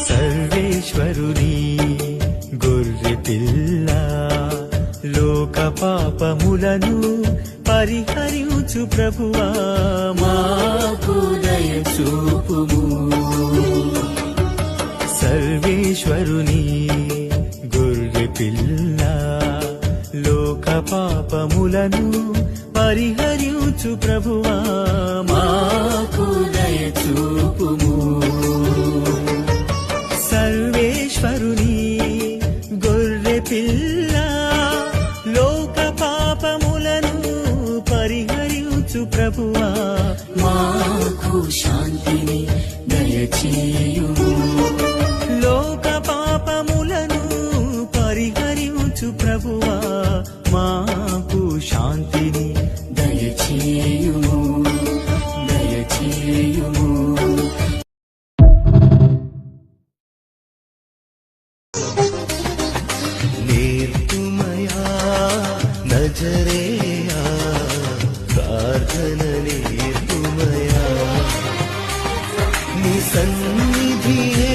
సర్వేశ్వరుని గొర్రె పిల్ల లోక పాపములను పరిహరించు ప్రభువా మాకు దయ చూపుము. సర్వేశ్వరుని గొర్రె పిల్ల లోక పాపములను పరిహరించు ప్రభువా మాకు దయ చూపుము. సర్వేశ్వరుని గొర్రె పిల్ల లోక పాపములను పరిహరించు ప్రభువా మాకు శాంతిని దయచేయుము. లోక పాపములను పరిహరించు ప్రభువా మాకు శాంతిని దయచేయుము దయచేయుము. నేర్పుమయా నజరేయా ప్రార్థన నేర్పుమయా నీ సన్నిధియే